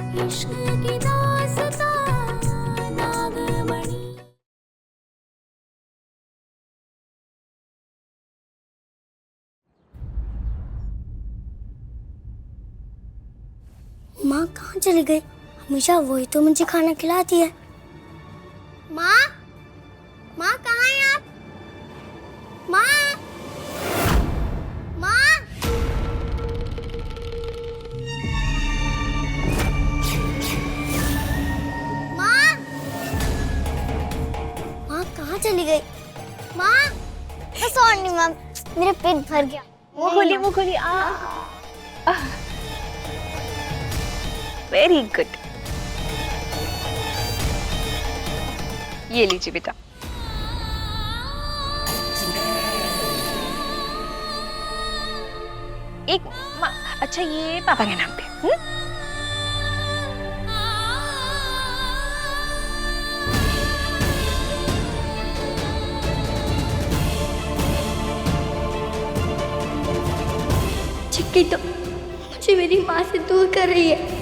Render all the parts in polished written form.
इश्क की दास्तां नागमणि। माँ कहाँ चली गई? हमेशा वही तो मुझे खाना खिलाती है। माँ, माँ कहाँ हैं आप? माँ, माँ, माँ, माँ कहाँ चली गई? माँ, बस और नहीं माँ, मेरा पेट भर गया। मुँह खोली वेरी गुड। ये लीजिए बेटा। अच्छा ये पापा के नाम पे। चिक्की तो मुझे मेरी माँ से दूर कर रही है।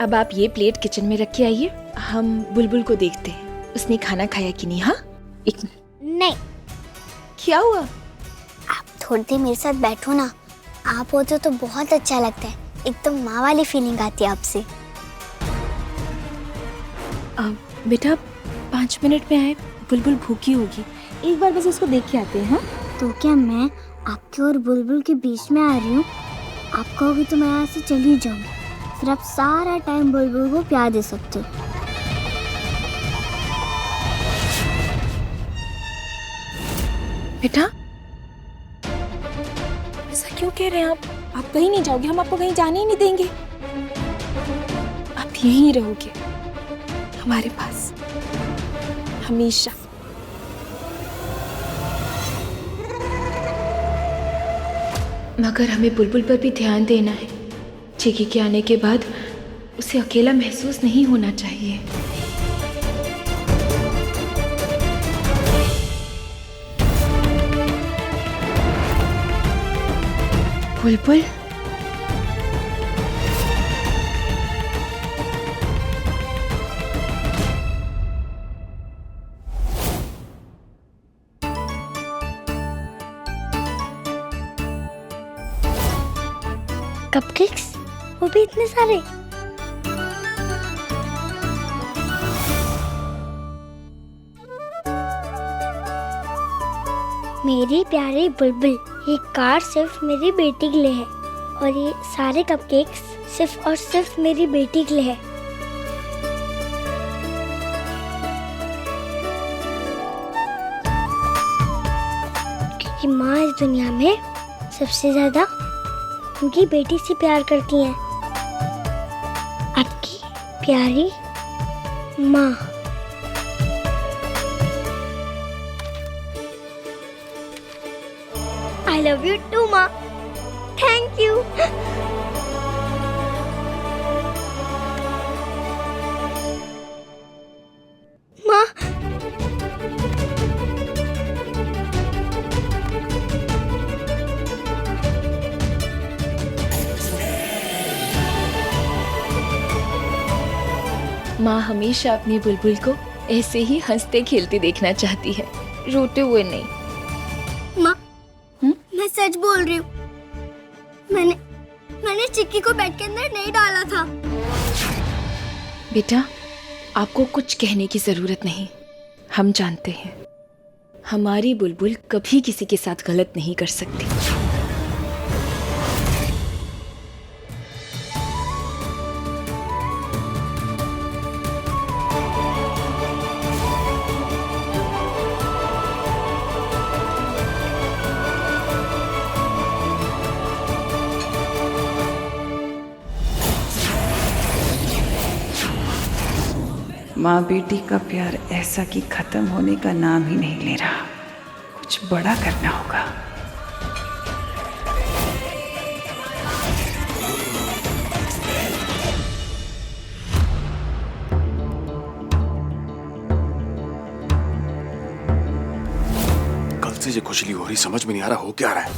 अब आप ये प्लेट किचन में रख के आइए, हम बुलबुल को देखते हैं उसने खाना खाया कि नहीं। हाँ एक नहीं, क्या हुआ? आप थोड़ी देर मेरे साथ बैठो ना, आप होते तो बहुत अच्छा लगता है। एकदम माँ वाली फीलिंग आती है आपसे। बेटा 5 मिनट में आए, बुलबुल भूखी होगी, एक बार बस उसको देख के आते हैं। हाँ तो क्या मैं आपके और बुलबुल के बीच में आ रही हूँ? आप कहोगे तो मैं यहाँ से चली जाऊंगी, फिर आप सारा टाइम बुलबुल को प्यार दे सकते हो। बेटा ऐसा क्यों कह रहे हैं आप कहीं नहीं जाओगे, हम आपको कहीं जाने ही नहीं देंगे। आप यहीं रहोगे हमारे पास हमेशा। मगर हमें बुलबुल पर भी ध्यान देना है। चिकी के आने के बाद उसे अकेला महसूस नहीं होना चाहिए। बुलबुल कपकेक्स, वो भी इतने सारे। मेरी प्यारी बुलबुल, ये कार्ड सिर्फ मेरी बेटी के लिए है और ये सारे कपकेक्स सिर्फ और सिर्फ मेरी बेटी के लिए है। क्योंकि माँ इस दुनिया में सबसे ज्यादा उनकी बेटी से प्यार करती हैं। आपकी प्यारी माँ। I love you too, माँ। Thank you. माँ, माँ हमेशा अपनी बुलबुल को ऐसे ही हंसते खेलते देखना चाहती है, रोते हुए नहीं। माँ, मैं सच बोल रही हूँ। मैंने चिक्की को बेड के अंदर नहीं डाला था। बेटा आपको कुछ कहने की जरूरत नहीं, हम जानते हैं हमारी बुलबुल कभी किसी के साथ गलत नहीं कर सकती। माँ बेटी का प्यार ऐसा कि खत्म होने का नाम ही नहीं ले रहा। कुछ बड़ा करना होगा। कल से ये खुजली हो रही, समझ में नहीं आ रहा हो क्या रहा है।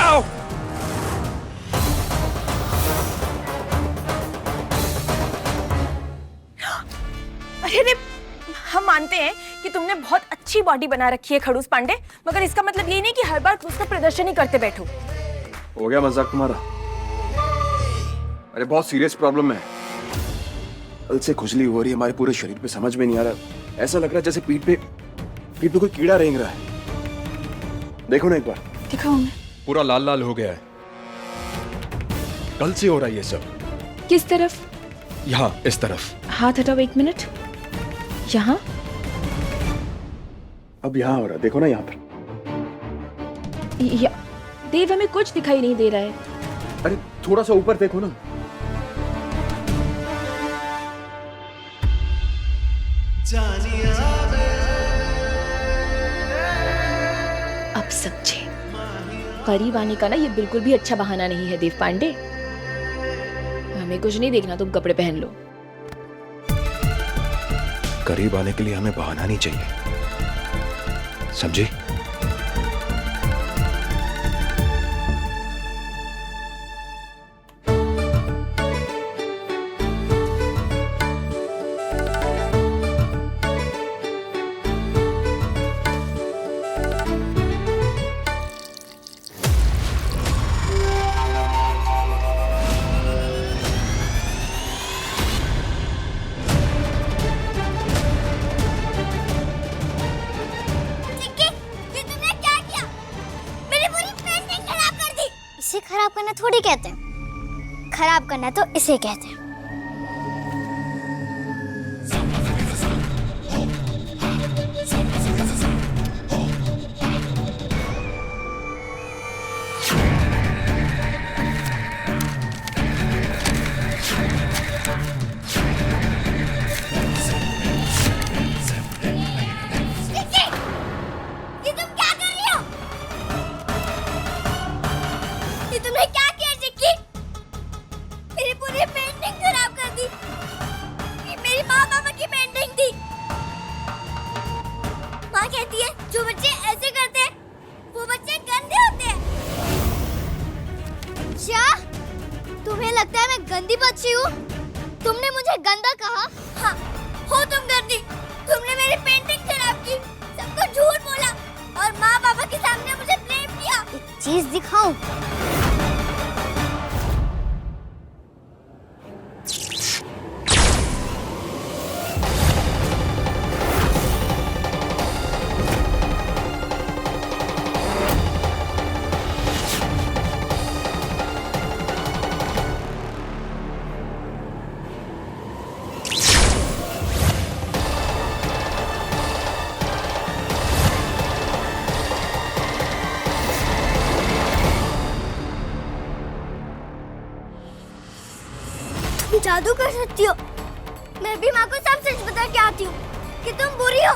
आओ! अरे रे, हम मानते हैं कि तुमने बहुत अच्छी बॉडी बना रखी है खड़ूस पांडे, मगर इसका मतलब ये नहीं कि हर बार उसका प्रदर्शन ही करते बैठो। हो गया मजाक तुम्हारा? अरे बहुत सीरियस प्रॉब्लम है। कल से खुजली हो रही है हमारे पूरे शरीर पे, समझ में नहीं आ रहा। ऐसा लग रहा है जैसे पीठ पे कोई कीड़ा रेंग रहा है। देखो ना एक बार। दिखाओ मैं। पूरा लाल लाल हो गया है। कल से हो रहा है ये सब। किस तरफ? यहाँ, इस तरफ। हाथ हटाओ 1 मिनट। यहाँ? अब यहाँ हो रहा है, देखो ना यहाँ पर। देव, हमें कुछ दिखाई नहीं दे रहा है। अरे थोड़ा सा ऊपर देखो ना। अब समझे, करीब आने का ना ये बिल्कुल भी अच्छा बहाना नहीं है देव पांडे। हमें कुछ नहीं देखना, तुम कपड़े पहन लो। करीब आने के लिए हमें बहाना नहीं चाहिए, समझी? इसे खराब करना थोड़ी कहते हैं, खराब करना तो इसे कहते हैं। कहती है जो बच्चे ऐसे करते हैं वो बच्चे गंदे होते हैं। क्या तुम्हें लगता है मैं गंदी बच्ची हूँ? तुमने मुझे गंदा कहा? हाँ, हो तुम गंदी। तुमने मेरी पेंटिंग खराब की, सबको झूठ बोला और माँ पापा के सामने मुझे ब्लेम किया। एक चीज दिखाऊं? जादू कर सकती हो। मैं भी माँ को सब सच बता के आती हूँ कि तुम बुरी हो।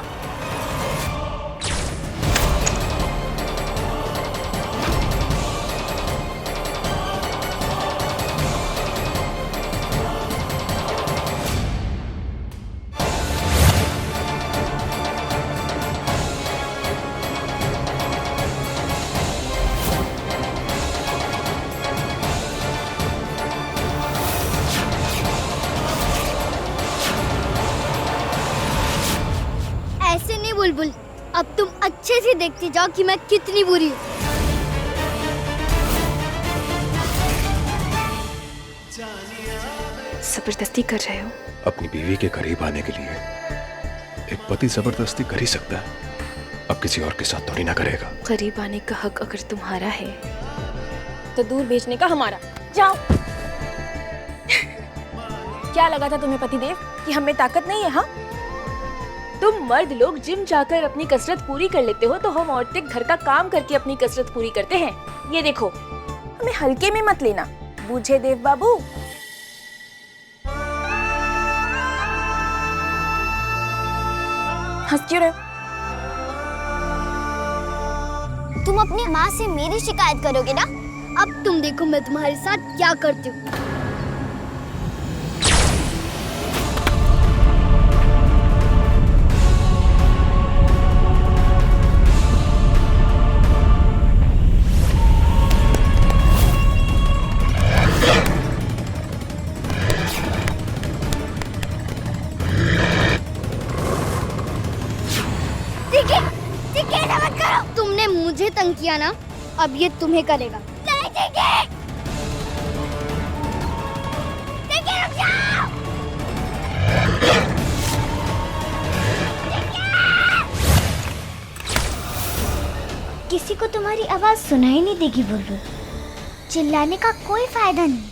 ऐसे नहीं बुलबुल, अब तुम अच्छे से देखती जाओ कि मैं कितनी बुरी हूँ। जबरदस्ती कर रहे हो? अपनी बीवी के करीब आने के लिए एक पति जबरदस्ती कर ही सकता है, अब किसी और के साथ थोड़ी ना करेगा। करीब आने का हक अगर तुम्हारा है तो दूर भेजने का हमारा। जाओ। क्या लगा था तुम्हें पतिदेव कि हमें ताकत नहीं है? हाँ, तुम मर्द लोग जिम जाकर अपनी कसरत पूरी कर लेते हो, तो हम औरतें घर का काम करके अपनी कसरत पूरी करते हैं। ये देखो, हमें हल्के में मत लेना, बूझे देव बाबू। हंस क्यों रहे हो? तुम अपनी माँ से मेरी शिकायत करोगे ना? अब तुम देखो मैं तुम्हारे साथ क्या करती हूँ। तुमने मुझे तंग किया ना, अब ये तुम्हें करेगा। नहीं ठीक रुक जाओ। किसी को तुम्हारी आवाज सुनाई नहीं देगी बुलबुल। चिल्लाने का कोई फायदा नहीं,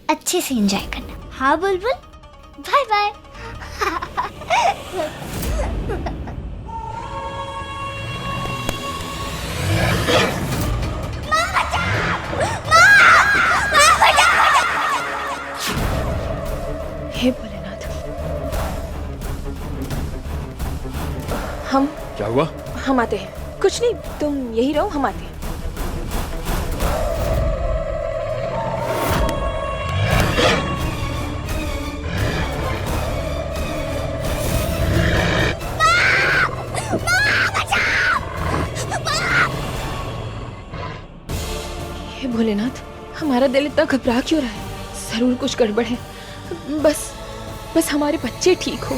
अच्छे से एंजॉय करना। हाँ बुलबुल, बाय बाय। हे भोलेनाथ, हम क्या हुआ? हम आते हैं। कुछ नहीं, तुम यही रहो, हम आते हैं। हे भोलेनाथ, हमारा दिल इतना घबरा क्यों रहा है? जरूर कुछ गड़बड़ है। बस हमारे बच्चे ठीक हो।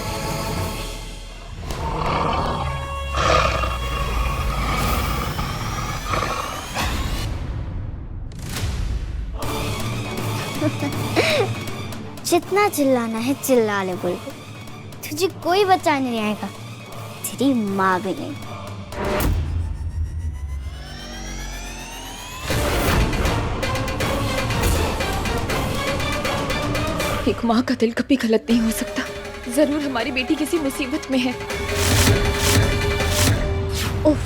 जितना चिल्लाना है चिल्ला ले बुलबुल, तुझे कोई बचाने नहीं आएगा, तेरी माँ भी नहीं। एक माँ का दिल कभी गलत नहीं हो सकता। जरूर हमारी बेटी किसी मुसीबत में है। उफ,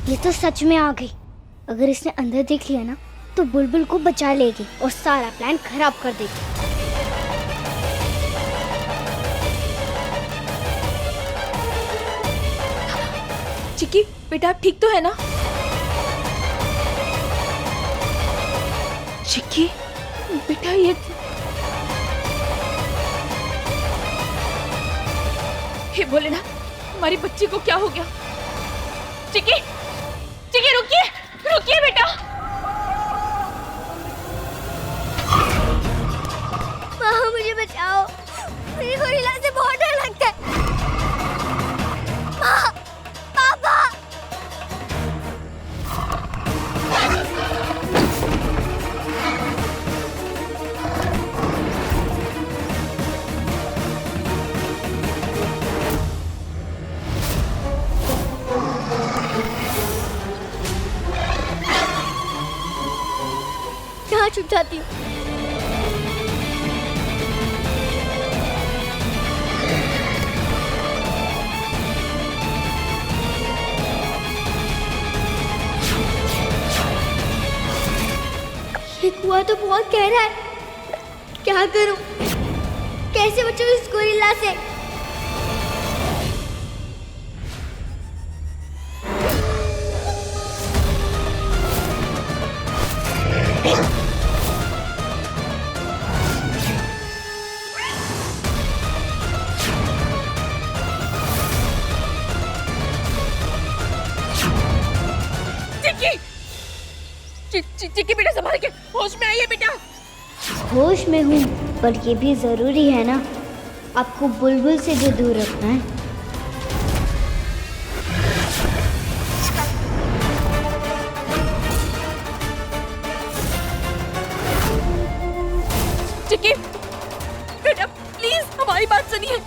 ये तो सच में आ गई। अगर इसने अंदर देख लिया ना तो बुलबुल को बचा लेगी और सारा प्लान खराब कर देगी। चिक्की बेटा, आप ठीक तो है ना? चिक्की बेटा, ये हे भोलेनाथ, हमारी बच्ची को क्या हो गया? चिक्की चिक्की, रुकिए रुकिए बेटा। माँ मुझे बचाओ, मुझे गोरिल्ला से बहुत डर लगता है। माँ, पापा। कहाँ छुप जाती हूँ? ये कुआं तो बहुत गहरा है, क्या करूं? कैसे बचूं इस गोरिल्ला से? चिक्की बेटा, संभाल के, होश में आइए बेटा। होश में हूँ, पर ये भी जरूरी है ना, आपको बुलबुल से जो दूर रखना है। चिक्की बेटा, प्लीज हमारी बात सुनिए।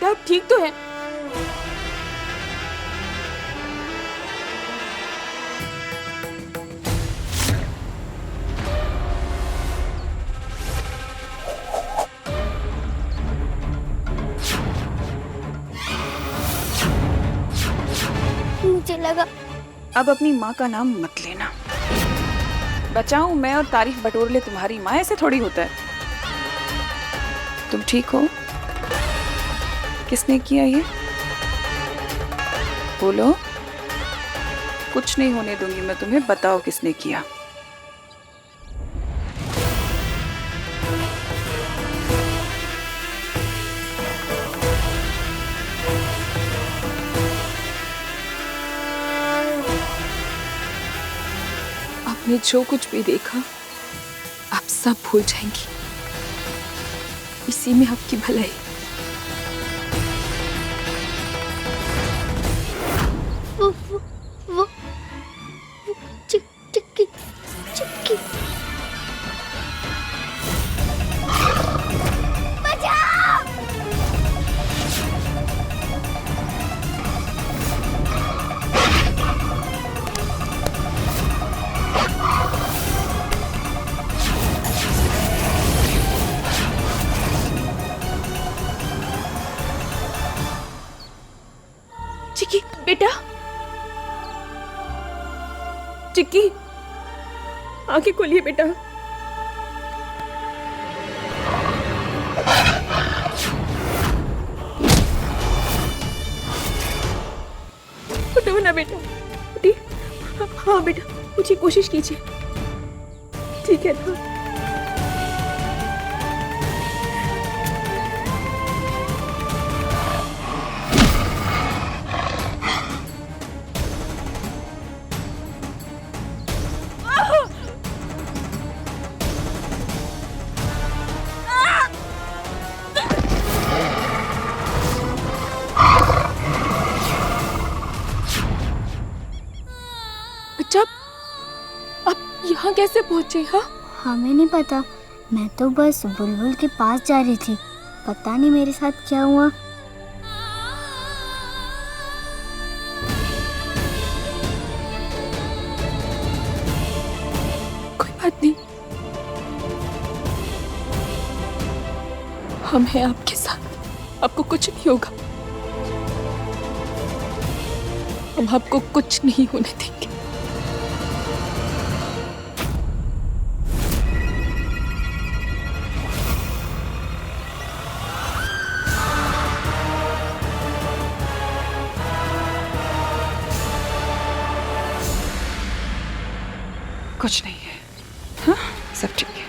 बेटा आप ठीक तो है? मुझे लगा अब अपनी माँ का नाम मत लेना। बचाऊं मैं और तारीफ बटोर ले तुम्हारी माँ, ऐसे थोड़ी होता है। तुम ठीक हो? किसने किया ये? बोलो। कुछ नहीं होने दूंगी मैं तुम्हें, बताओ किसने किया। आपने जो कुछ भी देखा आप सब भूल जाएंगी, इसी में आपकी भलाई। वो चिक्की चिक्की बचाओ! चिक्की बेटा, चिक्की आंखें खोलिए बेटा। उठो ना बेटा, उठिए। हाँ बेटा मुझे कोशिश कीजिए, ठीक है ना? बच्चा आप यहाँ कैसे पहुंचे? हाँ हमें नहीं पता, मैं तो बस बुलबुल के पास जा रही थी, पता नहीं मेरे साथ क्या हुआ। कोई बात नहीं, हम हैं आपके साथ, आपको कुछ नहीं होगा, हम आपको कुछ नहीं होने देंगे। कुछ नहीं है, हाँ सब ठीक है।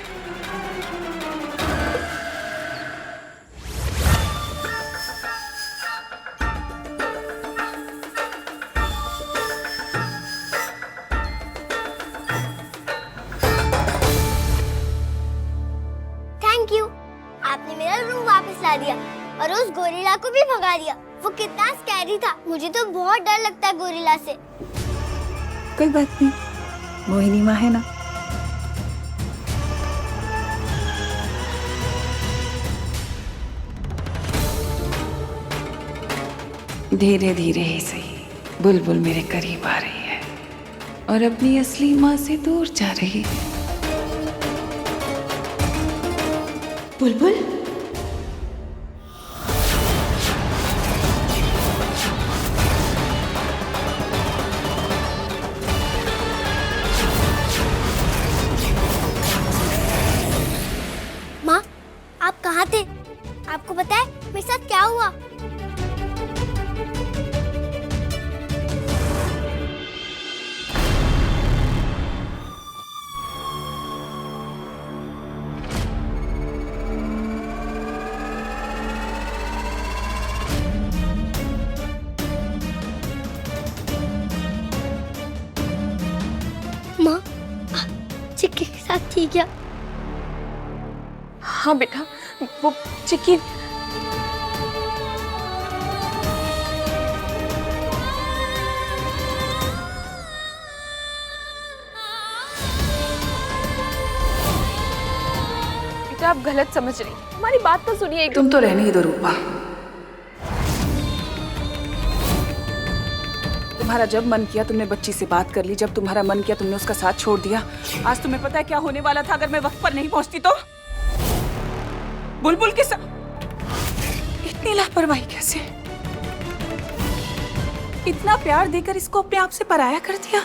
थैंक यू, आपने मेरा रूम वापस ला दिया और उस गोरिल्ला को भी भगा दिया। वो कितना स्कैरी था, मुझे तो बहुत डर लगता है गोरिल्ला से। कोई बात नहीं, मोहिनी माँ है ना। धीरे धीरे ही सही बुलबुल मेरे करीब आ रही है और अपनी असली माँ से दूर जा रही है। बुलबुल माँ आप कहाँ थे? आपको पता है मेरे साथ क्या हुआ? माँ चिक्की के साथ ठीक है? हाँ बेटा, वो चिक्की बेटा आप गलत समझ रही, हमारी बात तो सुनिए। तुम तो रहने ही दो रूपा, तुम्हारा जब मन किया तुमने बच्ची से बात कर ली, जब तुम्हारा मन किया तुमने उसका साथ छोड़ दिया। आज तुम्हें पता है क्या होने वाला था अगर मैं वक्त पर नहीं पहुंचती तो? बुलबुल के साथ इतनी लापरवाही कैसे? इतना प्यार देकर इसको अपने आप से पराया कर दिया।